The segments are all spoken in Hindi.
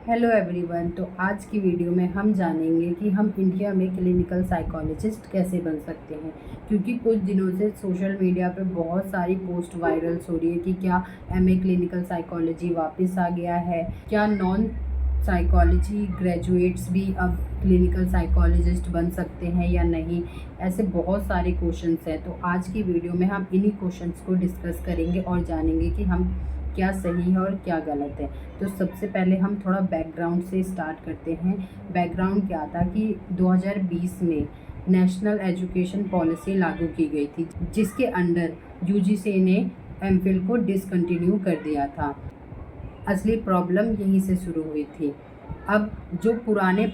Hello everyone. तो आज की वीडियो में हम जानेंगे कि हम इंडिया में क्लिनिकल साइकोलॉजिस्ट कैसे बन सकते हैं, क्योंकि कुछ दिनों से सोशल मीडिया पे बहुत सारी पोस्ट वायरल्स हो रही है कि क्या एमए क्लिनिकल साइकोलॉजी वापस आ गया है, क्या नॉन साइकोलॉजी ग्रेजुएट्स भी अब क्लिनिकल साइकोलॉजिस्ट बन सकते हैं या नहीं। ऐसे बहुत सारे क्वेश्चंस हैं। तो आज की वीडियो में हम इन्हीं क्वेश्चंस को डिस्कस करेंगे और जानेंगे कि हम क्या सही है और क्या गलत है। तो सबसे पहले हम थोड़ा बैकग्राउंड से स्टार्ट करते हैं। बैकग्राउंड क्या था कि 2020 में नेशनल एजुकेशन पॉलिसी लागू की गई थी, जिसके अंडर यूजीसी ने एमफिल को डिसकंटिन्यू कर दिया था। असली प्रॉब्लम यहीं से शुरू हुई थी। अब जो पुराना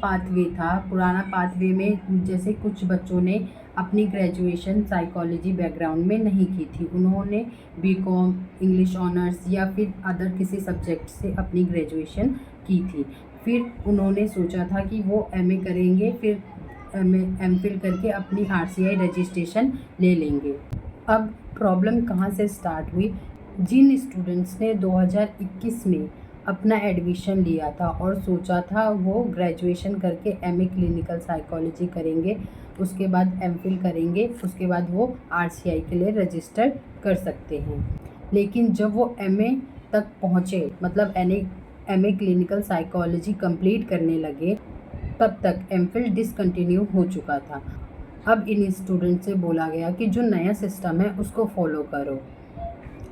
पाथवे में जैसे कुछ बच्चों ने अपनी ग्रेजुएशन साइकोलॉजी बैकग्राउंड में नहीं की थी, उन्होंने बीकॉम, इंग्लिश ऑनर्स या फिर अदर किसी सब्जेक्ट से अपनी ग्रेजुएशन की थी। फिर उन्होंने सोचा था कि वो एमए करेंगे, फिर एमफिल करके अपनी आरसीआई रजिस्ट्रेशन ले लेंगे। अब प्रॉब्लम कहाँ से स्टार्ट हुई? जिन स्टूडेंट्स ने 2021 में अपना एडमिशन लिया था और सोचा था वो ग्रेजुएशन करके एमए क्लिनिकल साइकोलॉजी करेंगे, उसके बाद एमफिल करेंगे, उसके बाद वो आरसीआई के लिए रजिस्टर कर सकते हैं। लेकिन जब वो एमए तक पहुँचे, मतलब एमए क्लिनिकल साइकोलॉजी कंप्लीट करने लगे, तब तक एमफिल डिसकंटिन्यू हो चुका था। अब इन स्टूडेंट से बोला गया कि जो नया सिस्टम है उसको फॉलो करो।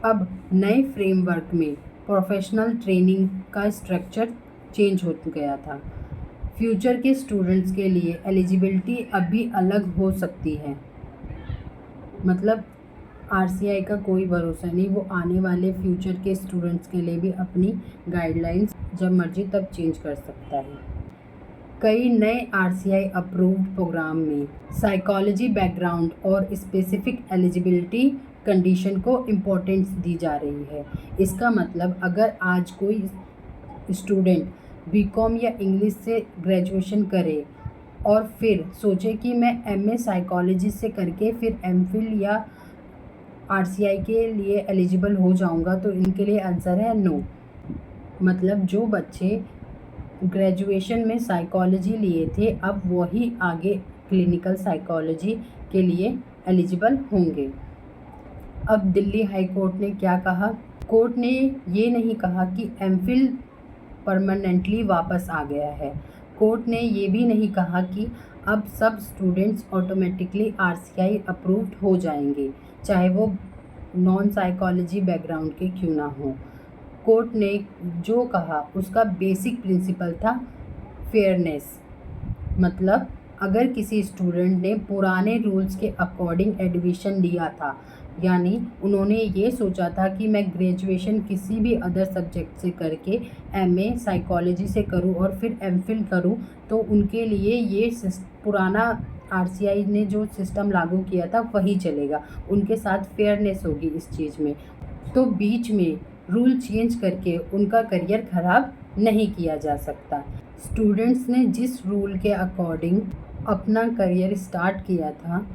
अब नए फ्रेमवर्क में प्रोफेशनल ट्रेनिंग का स्ट्रक्चर चेंज हो गया था। फ्यूचर के स्टूडेंट्स के लिए एलिजिबिलिटी अभी अलग हो सकती है, मतलब आरसीआई का कोई भरोसा नहीं, वो आने वाले फ्यूचर के स्टूडेंट्स के लिए भी अपनी गाइडलाइंस जब मर्जी तब चेंज कर सकता है। कई नए आरसीआई अप्रूव्ड प्रोग्राम में साइकोलॉजी बैकग्राउंड और स्पेसिफिक एलिजिबिलिटी कंडीशन को इम्पोर्टेंस दी जा रही है। इसका मतलब अगर आज कोई स्टूडेंट बीकॉम या इंग्लिश से ग्रेजुएशन करे और फिर सोचे कि मैं एमए साइकोलॉजी से करके फिर एमफिल या आरसीआई के लिए एलिजिबल हो जाऊंगा, तो इनके लिए आंसर है नो। मतलब जो बच्चे ग्रेजुएशन में साइकोलॉजी लिए थे, अब वही आगे क्लिनिकल साइकोलॉजी के लिए एलिजिबल होंगे। अब दिल्ली हाई कोर्ट ने क्या कहा? कोर्ट ने ये नहीं कहा कि एमफिल परमानेंटली वापस आ गया है। कोर्ट ने ये भी नहीं कहा कि अब सब स्टूडेंट्स ऑटोमेटिकली आरसीआई अप्रूव्ड हो जाएंगे, चाहे वो नॉन साइकोलॉजी बैकग्राउंड के क्यों ना हो। कोर्ट ने जो कहा उसका बेसिक प्रिंसिपल था फेयरनेस। मतलब अगर किसी स्टूडेंट ने पुराने रूल्स के अकॉर्डिंग एडमिशन लिया था, यानी उन्होंने ये सोचा था कि मैं ग्रेजुएशन किसी भी अदर सब्जेक्ट से करके एमए साइकोलॉजी से करूं और फिर एमफिल करूं, तो उनके लिए ये पुराना आरसीआई ने जो सिस्टम लागू किया था वही चलेगा। उनके साथ फेयरनेस होगी इस चीज़ में। तो बीच में रूल चेंज करके उनका करियर ख़राब नहीं किया जा सकता। स्टूडेंट्स ने जिस रूल के अकॉर्डिंग अपना करियर स्टार्ट किया था,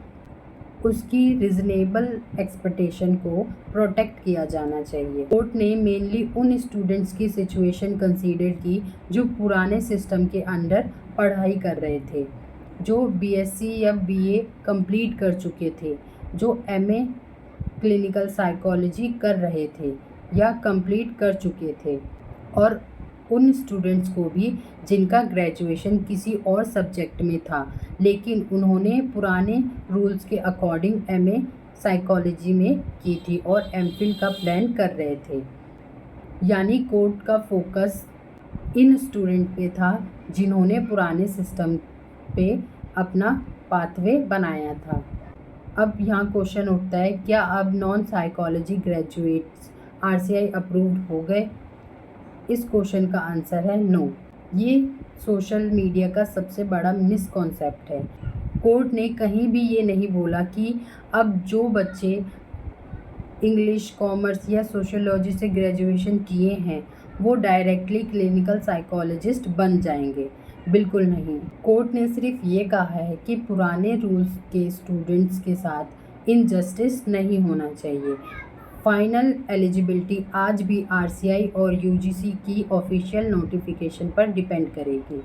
उसकी रिजनेबल एक्सपेक्टेशन को प्रोटेक्ट किया जाना चाहिए। कोर्ट ने मेनली उन स्टूडेंट्स की सिचुएशन कंसीडर की जो पुराने सिस्टम के अंडर पढ़ाई कर रहे थे, जो बीएससी या बीए कंप्लीट कर चुके थे, जो एमए क्लिनिकल साइकोलॉजी कर रहे थे या कंप्लीट कर चुके थे, और उन स्टूडेंट्स को भी जिनका ग्रेजुएशन किसी और सब्जेक्ट में था लेकिन उन्होंने पुराने रूल्स के अकॉर्डिंग एमए साइकोलॉजी में की थी और एमफिल का प्लान कर रहे थे। यानी कोर्ट का फोकस इन स्टूडेंट पे था जिन्होंने पुराने सिस्टम पे अपना पाथवे बनाया था। अब यहाँ क्वेश्चन उठता है, क्या अब non psychology graduates RCI approved हो गए? इस क्वेश्चन का आंसर है नो। ये सोशल मीडिया का सबसे बड़ा मिसकॉन्सेप्ट है। कोर्ट ने कहीं भी ये नहीं बोला कि अब जो बच्चे इंग्लिश, कॉमर्स या सोशियोलॉजी से ग्रेजुएशन किए हैं वो डायरेक्टली क्लिनिकल साइकोलॉजिस्ट बन जाएंगे। बिल्कुल नहीं। कोर्ट ने सिर्फ ये कहा है कि पुराने रूल्स के स्टूडेंट्स के साथ इनजस्टिस नहीं होना चाहिए। फाइनल एलिजिबिलिटी आज भी आरसीआई और यूजीसी की ऑफिशियल नोटिफिकेशन पर डिपेंड करेगी।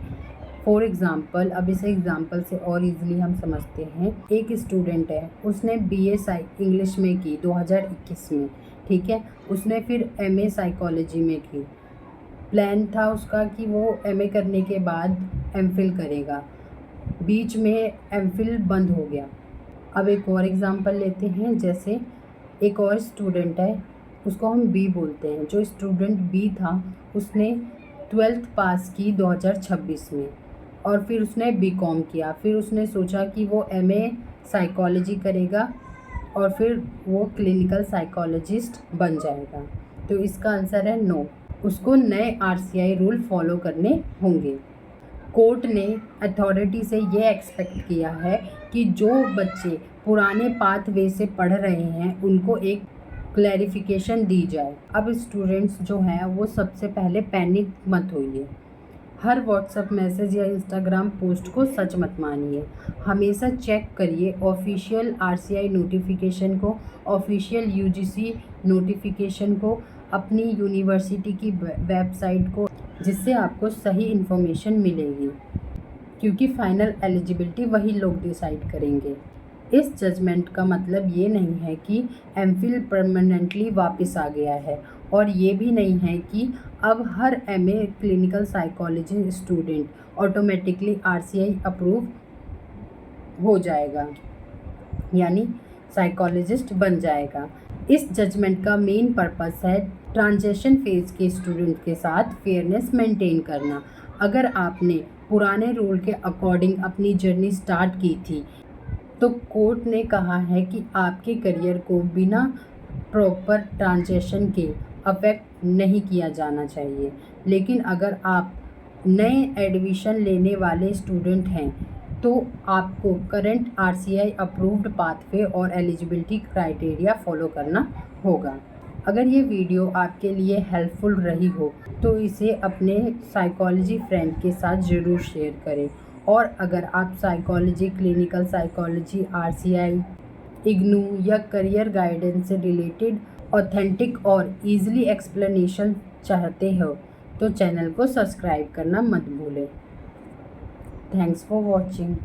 फॉर एग्ज़ाम्पल, अब इसे एग्ज़ाम्पल से और इजीली हम समझते हैं। एक स्टूडेंट है, उसने बीए इंग्लिश में की 2021 में, ठीक है। उसने फिर एमए साइकोलॉजी में की। प्लान था उसका कि वो एमए करने के बाद एमफिल करेगा। बीच में एमफिल बंद हो गया। अब एक और एग्ज़ाम्पल लेते हैं। जैसे एक और स्टूडेंट है, उसको हम बी बोलते हैं। जो स्टूडेंट बी था, उसने 12th पास की 2026 में और फिर उसने बीकॉम किया। फिर उसने सोचा कि वो एमए साइकोलॉजी करेगा और फिर वो क्लिनिकल साइकोलॉजिस्ट बन जाएगा। तो इसका आंसर है नो। उसको नए आरसीआई रूल फॉलो करने होंगे। कोर्ट ने अथॉरिटी से ये एक्सपेक्ट किया है कि जो बच्चे पुराने पाथवे से पढ़ रहे हैं उनको एक क्लैरिफिकेशन दी जाए। अब स्टूडेंट्स जो हैं वो सबसे पहले पैनिक मत होइए। हर व्हाट्सएप मैसेज या इंस्टाग्राम पोस्ट को सच मत मानिए। हमेशा चेक करिए ऑफिशियल आरसीआई नोटिफिकेशन को, ऑफिशियल यूजीसी नोटिफिकेशन को, अपनी यूनिवर्सिटी की वेबसाइट को, जिससे आपको सही इन्फॉर्मेशन मिलेगी, क्योंकि फाइनल एलिजिबिलिटी वही लोग डिसाइड करेंगे। इस जजमेंट का मतलब ये नहीं है कि एमफिल परमानेंटली वापस आ गया है और ये भी नहीं है कि अब हर MA clinical psychology student automatically RCI approve हो जाएगा, यानी साइकोलॉजिस्ट बन जाएगा। इस जजमेंट का मेन पर्पस है ट्रांजिशन फेज के स्टूडेंट के साथ फेयरनेस मेंटेन करना। अगर आपने पुराने रूल के अकॉर्डिंग अपनी जर्नी स्टार्ट की थी तो कोर्ट ने कहा है कि आपके करियर को बिना प्रॉपर ट्रांजिशन के अफेक्ट नहीं किया जाना चाहिए। लेकिन अगर आप नए एडमिशन लेने वाले स्टूडेंट हैं तो आपको करंट आरसीआई अप्रूव्ड पाथवे और एलिजिबिलिटी क्राइटेरिया फॉलो करना होगा। अगर ये वीडियो आपके लिए हेल्पफुल रही हो तो इसे अपने साइकोलॉजी फ्रेंड के साथ ज़रूर शेयर करें। और अगर आप psychology, clinical psychology, RCI, IGNOU या करियर गाइडेंस से रिलेटेड ऑथेंटिक और ईजिली एक्सप्लेनेशन चाहते हो तो चैनल को सब्सक्राइब करना मत भूलें। Thanks for watching.